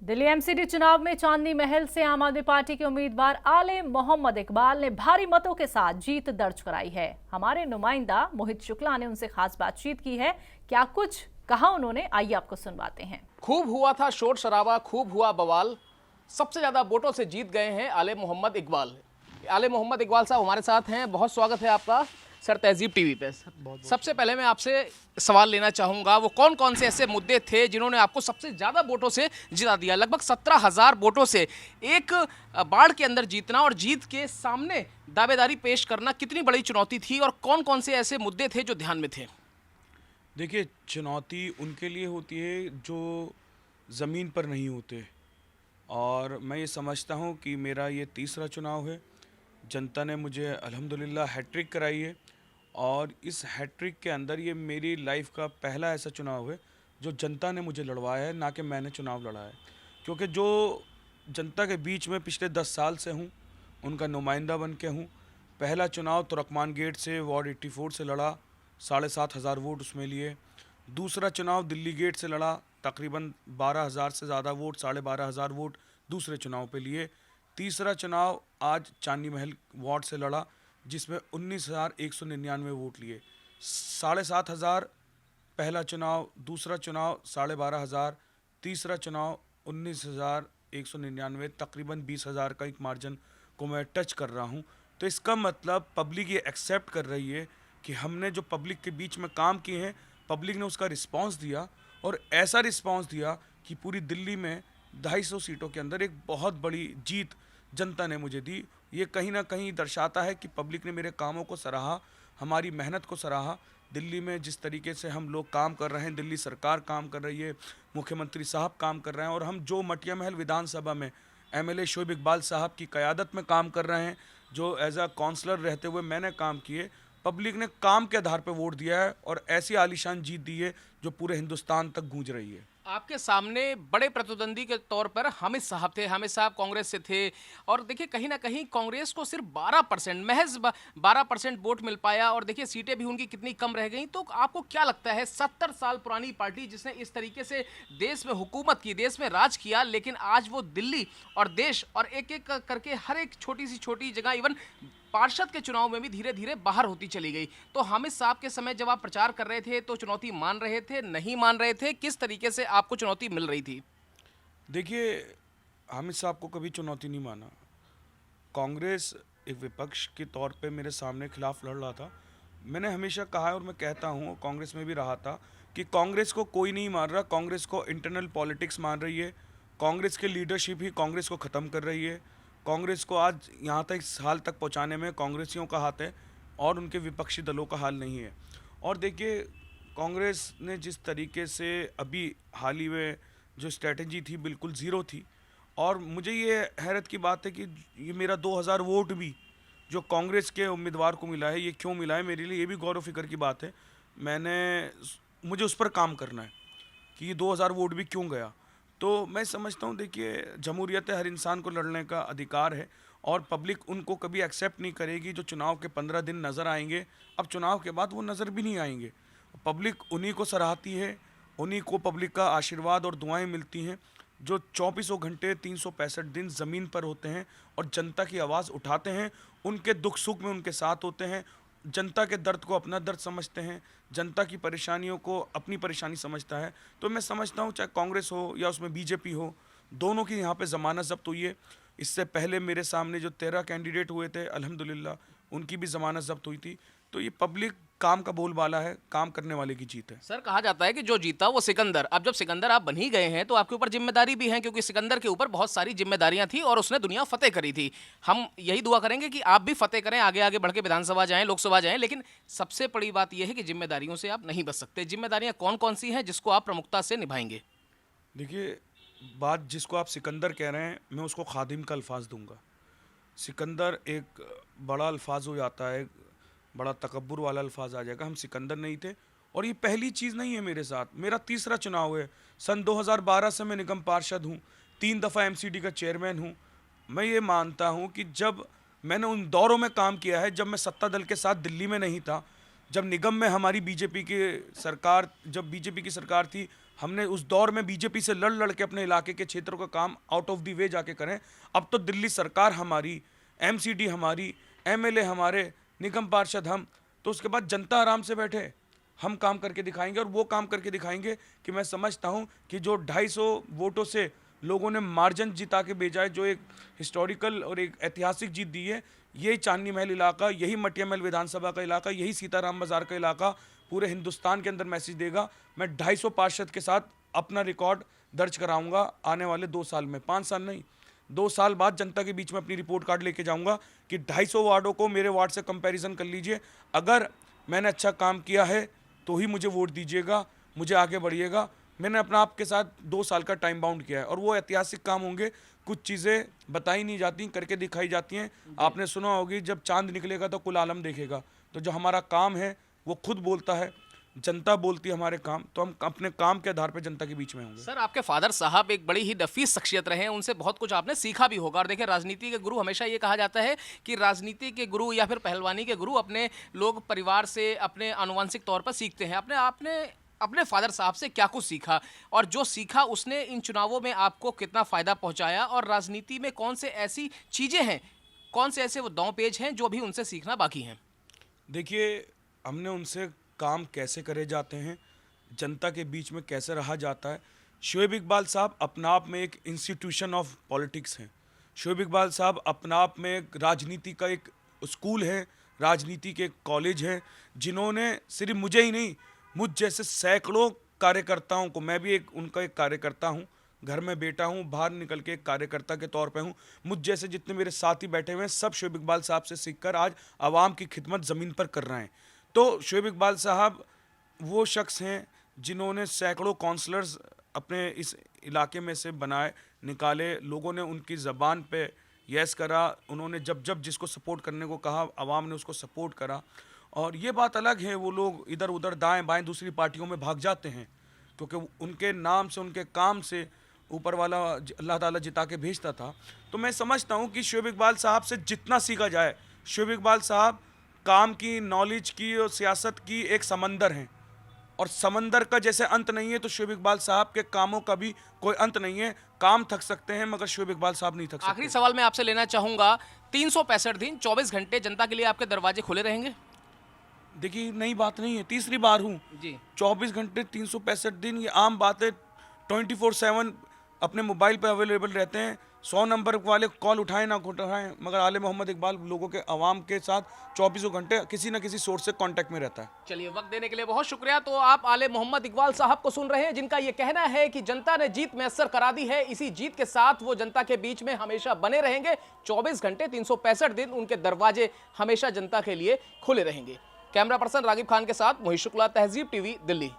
Delhi MCD चुनाव में चांदनी महल से आम आदमी पार्टी के उम्मीदवार आले मोहम्मद इकबाल ने भारी मतों के साथ जीत दर्ज कराई है। हमारे नुमाइंदा मोहित शुक्ला ने उनसे खास बातचीत की है। क्या कुछ कहा उन्होंने, आइए आपको सुनवाते हैं। खूब हुआ था शोर शराबा, खूब हुआ बवाल। सबसे ज्यादा वोटों से जीत गए हैं आले मोहम्मद इकबाल। आले मोहम्मद इकबाल साहब हमारे साथ हैं, बहुत स्वागत है आपका सर तहजीब टीवी पे। सबसे पहले मैं आपसे सवाल लेना चाहूंगा, वो कौन कौन से ऐसे मुद्दे थे जिन्होंने आपको सबसे ज्यादा वोटों से जिता दिया? लगभग 17,000 वोटों से एक बाढ़ के अंदर जीतना और जीत के सामने दावेदारी पेश करना कितनी बड़ी चुनौती थी, और कौन कौन से ऐसे मुद्दे थे जो ध्यान में थे? देखिए, चुनौती उनके लिए होती है जो ज़मीन पर नहीं होते, और मैं ये समझता हूँ कि मेरा ये तीसरा चुनाव है। जनता ने मुझे अल्हम्दुलिल्लाह हैट्रिक कराई है, और इस हैट्रिक के अंदर ये मेरी लाइफ का पहला ऐसा चुनाव है जो जनता ने मुझे लड़वाया है, ना कि मैंने चुनाव लड़ा है। क्योंकि जो जनता के बीच में पिछले 10 साल से हूँ, उनका नुमाइंदा बन के हूँ। पहला चुनाव तुर्कमान गेट से वार्ड 84 से लड़ा, 7,500 वोट उसमें लिए। दूसरा चुनाव दिल्ली गेट से लड़ा, तकरीबन 12,000 से ज़्यादा वोट, 12,500 वोट दूसरे चुनाव पे लिए। तीसरा चुनाव आज चांदनी महल वार्ड से लड़ा, जिसमें 19,199 वोट लिए। 7,500 पहला चुनाव, दूसरा चुनाव 12,500, तीसरा चुनाव 19,199, तकरीबन 20,000 का एक मार्जिन को मैं टच कर रहा हूँ। तो इसका मतलब पब्लिक ये एक्सेप्ट कर रही है कि हमने जो पब्लिक के बीच में काम किए हैं, पब्लिक ने उसका रिस्पांस दिया, और ऐसा रिस्पांस दिया कि पूरी दिल्ली में 250 सीटों के अंदर एक बहुत बड़ी जीत जनता ने मुझे दी। ये कहीं ना कहीं दर्शाता है कि पब्लिक ने मेरे कामों को सराहा, हमारी मेहनत को सराहा। दिल्ली में जिस तरीके से हम लोग काम कर रहे हैं, दिल्ली सरकार काम कर रही है, मुख्यमंत्री साहब काम कर रहे हैं, और हम जो मटिया महल विधानसभा में एमएलए शोएब इकबाल साहब की क़यादत में काम कर रहे हैं, जो एज अ काउंसलर रहते हुए मैंने काम किए, पब्लिक ने काम के आधार पर वोट दिया है, और ऐसी आलीशान जीत दी है जो पूरे हिंदुस्तान तक गूंज रही है। आपके सामने बड़े प्रतिद्वंदी के तौर पर हामिद साहब थे। हामिद साहब कांग्रेस से थे, और देखिए कहीं ना कहीं कांग्रेस को सिर्फ 12%, महज 12% वोट मिल पाया, और देखिए सीटें भी उनकी कितनी कम रह गई। तो आपको क्या लगता है, 70 साल पुरानी पार्टी जिसने इस तरीके से देश में हुकूमत की, देश में राज किया, लेकिन आज वो दिल्ली और देश और एक एक करके हर एक छोटी सी छोटी जगह, इवन पार्षद के चुनाव में भी धीरे धीरे बाहर होती चली गई। तो हामिद साहब के समय जब आप प्रचार कर रहे थे तो चुनौती मान रहे थे, नहीं मान रहे थे, किस तरीके से आपको चुनौती मिल रही थी? देखिए, हामिद साहब को कभी चुनौती नहीं माना। कांग्रेस एक विपक्ष के तौर पे मेरे सामने खिलाफ लड़ रहा था। मैंने हमेशा कहा है, और मैं कहता हूँ, कांग्रेस में भी रहा था, कि कांग्रेस को कोई नहीं मार रहा, कांग्रेस को इंटरनल पॉलिटिक्स मान रही है। कांग्रेस की लीडरशिप ही कांग्रेस को ख़त्म कर रही है। कांग्रेस को आज यहाँ तक, इस हाल तक पहुँचाने में कांग्रेसियों का हाथ है, और उनके विपक्षी दलों का हाल नहीं है। और देखिए, कांग्रेस ने जिस तरीके से अभी हाल ही में जो स्ट्रेटजी थी, बिल्कुल ज़ीरो थी। और मुझे ये हैरत की बात है कि ये मेरा 2,000 वोट भी जो कांग्रेस के उम्मीदवार को मिला है, ये क्यों मिला है, मेरे लिए ये भी गौर व फिक्र की बात है। मुझे उस पर काम करना है कि ये 2,000 वोट भी क्यों गया। तो मैं समझता हूँ, देखिए, जमहूरियत है, हर इंसान को लड़ने का अधिकार है, और पब्लिक उनको कभी एक्सेप्ट नहीं करेगी जो चुनाव के 15 दिन नज़र आएंगे। अब चुनाव के बाद वो नज़र भी नहीं आएंगे। पब्लिक उन्हीं को सराहती है, उन्हीं को पब्लिक का आशीर्वाद और दुआएं मिलती हैं, जो 24 घंटे 365 दिन ज़मीन पर होते हैं और जनता की आवाज़ उठाते हैं, उनके दुख सुख में उनके साथ होते हैं, जनता के दर्द को अपना दर्द समझते हैं, जनता की परेशानियों को अपनी परेशानी समझता है। तो मैं समझता हूँ, चाहे कांग्रेस हो या उसमें बीजेपी हो, दोनों की यहाँ पे ज़मानत ज़ब्त हुई है। इससे पहले मेरे सामने जो 13 कैंडिडेट हुए थे, अल्हम्दुलिल्लाह उनकी भी ज़मानत ज़ब्त हुई थी। तो ये पब्लिक काम का बोलबाला है, काम करने वाले की जीत है। सर, कहा जाता है कि जो जीता वो सिकंदर। अब जब सिकंदर आप बन ही गए हैं तो आपके ऊपर जिम्मेदारी भी है, क्योंकि सिकंदर के ऊपर बहुत सारी जिम्मेदारियां थी और उसने दुनिया फतेह करी थी। हम यही दुआ करेंगे कि आप भी फतेह करें, आगे आगे बढ़ के विधानसभा जाएं, लोकसभा जाएं। लेकिन सबसे बड़ी बात यह है कि जिम्मेदारियों से आप नहीं बच सकते। जिम्मेदारियां कौन कौन सी हैं जिसको आप प्रमुखता से निभाएंगे? देखिए, बात जिसको आप सिकंदर कह रहे हैं, मैं उसको खादिम का अल्फाज दूंगा। सिकंदर एक बड़ा अल्फाज हो जाता है, बड़ा तकब्बुर वाला अल्फाज आ जाएगा। हम सिकंदर नहीं थे, और ये पहली चीज़ नहीं है मेरे साथ। मेरा तीसरा चुनाव है। सन 2012 से मैं निगम पार्षद हूँ, 3 दफ़ा एमसीडी का चेयरमैन हूँ। मैं ये मानता हूँ कि जब मैंने उन दौरों में काम किया है जब मैं सत्ता दल के साथ दिल्ली में नहीं था, जब निगम में हमारी बीजेपी की सरकार थी, हमने उस दौर में बीजेपी से लड़ लड़ के अपने इलाके के क्षेत्रों का काम आउट ऑफ द वे जाके करें। अब तो दिल्ली सरकार हमारी, एमसीडी हमारी, एमएलए हमारे, निगम पार्षद हम, तो उसके बाद जनता आराम से बैठे, हम काम करके दिखाएंगे। और वो काम करके दिखाएंगे कि मैं समझता हूं कि जो 250 वोटों से लोगों ने मार्जिन जिता के भेजा है, जो एक हिस्टोरिकल और एक ऐतिहासिक जीत दी है, यही चांदनी महल इलाका, यही मटिया महल विधानसभा का इलाका, यही सीताराम बाजार का इलाका पूरे हिंदुस्तान के अंदर मैसेज देगा। मैं 250 पार्षद के साथ अपना रिकॉर्ड दर्ज कराऊंगा आने वाले 2 साल में, 5 साल नहीं, 2 साल बाद जनता के बीच में अपनी रिपोर्ट कार्ड लेके जाऊंगा कि 250 वार्डों को मेरे वार्ड से कंपैरिजन कर लीजिए। अगर मैंने अच्छा काम किया है तो ही मुझे वोट दीजिएगा, मुझे आगे बढ़िएगा। मैंने अपना आपके साथ 2 साल का टाइम बाउंड किया है और वो ऐतिहासिक काम होंगे। कुछ चीज़ें बताई नहीं जाती, करके दिखाई जाती हैं। आपने सुना होगी, जब चांद निकलेगा तो कुल आलम देखेगा। तो जो हमारा काम है वो खुद बोलता है, जनता बोलती है हमारे काम, तो हम अपने काम के आधार पर जनता के बीच में होंगे। सर, आपके फादर साहब एक बड़ी ही नफीस शख्सियत रहे हैं, उनसे बहुत कुछ आपने सीखा भी होगा। और देखिए, राजनीति के गुरु, हमेशा ये कहा जाता है कि राजनीति के गुरु या फिर पहलवानी के गुरु अपने लोग परिवार से, अपने आनुवंशिक तौर पर सीखते हैं। आपने अपने फादर साहब से क्या कुछ सीखा, और जो सीखा उसने इन चुनावों में आपको कितना फ़ायदा पहुंचाया, और राजनीति में कौन से ऐसी चीज़ें हैं, कौन से ऐसे वो दांव पेच हैं जो भी उनसे सीखना बाकी हैं? देखिए, हमने उनसे काम कैसे करे जाते हैं, जनता के बीच में कैसे रहा जाता है। शोएब इकबाल साहब अपना आप में एक इंस्टीट्यूशन ऑफ पॉलिटिक्स हैं। शोएब इकबाल साहब अपना आप में एक राजनीति का एक स्कूल है, राजनीति के एक कॉलेज है, जिन्होंने सिर्फ मुझे ही नहीं, मुझ जैसे सैकड़ों कार्यकर्ताओं को, मैं भी एक उनका एक कार्यकर्ता हूँ, घर में बेटा हूँ, बाहर निकल के एक कार्यकर्ता के तौर पे हूँ, मुझ जैसे जितने मेरे साथी बैठे हुए हैं, सब शोएब इकबाल साहब से सीखकर आज आवाम की खिदमत ज़मीन पर कर रहे हैं। तो शोएब इकबाल साहब वो शख्स हैं जिन्होंने सैकड़ों काउंसलर्स अपने इस इलाके में से बनाए, निकाले, लोगों ने उनकी ज़बान पे यस करा, उन्होंने जब जब जिसको सपोर्ट करने को कहा, आवाम ने उसको सपोर्ट करा। और ये बात अलग है, वो लोग इधर उधर दाएं बाएं दूसरी पार्टियों में भाग जाते हैं, क्योंकि उनके नाम से, उनके काम से ऊपर वाला अल्लाह ताला जिता के भेजता था। तो मैं समझता हूँ कि शोएब इकबाल साहब से जितना सीखा जाए, शोएब इकबाल साहब काम की, नॉलेज की और सियासत की एक समंदर हैं, और समंदर का जैसे अंत नहीं है, तो शोएब इकबाल साहब के कामों का भी कोई अंत नहीं है। काम थक सकते हैं मगर शोएब इकबाल साहब नहीं थक सकते। आखिरी सवाल मैं आपसे लेना चाहूँगा, 365 दिन 24 घंटे जनता के लिए आपके दरवाजे खुले रहेंगे? देखिए, नई बात नहीं है, तीसरी बार हूँ जी। 24 घंटे 365 दिन, ये आम बात है। 24/7 अपने मोबाइल पर अवेलेबल रहते हैं। 100 नंबर वाले कॉल उठाएं ना उठाएं, मगर आले मोहम्मद इकबाल लोगों के, आवाम के साथ 24 घंटे किसी न किसी सोर्स से कांटेक्ट में रहता है। चलिए, वक्त देने के लिए बहुत शुक्रिया। तो आप आले मोहम्मद इकबाल साहब को सुन रहे हैं, जिनका ये कहना है कि जनता ने जीत मैसर करा दी है, इसी जीत के साथ वो जनता के बीच में हमेशा बने रहेंगे। 24 घंटे 365 दिन उनके दरवाजे हमेशा जनता के लिए खुले रहेंगे। कैमरा पर्सन रागिब खान के साथ मोहित शुक्ला, तहजीब टीवी, दिल्ली।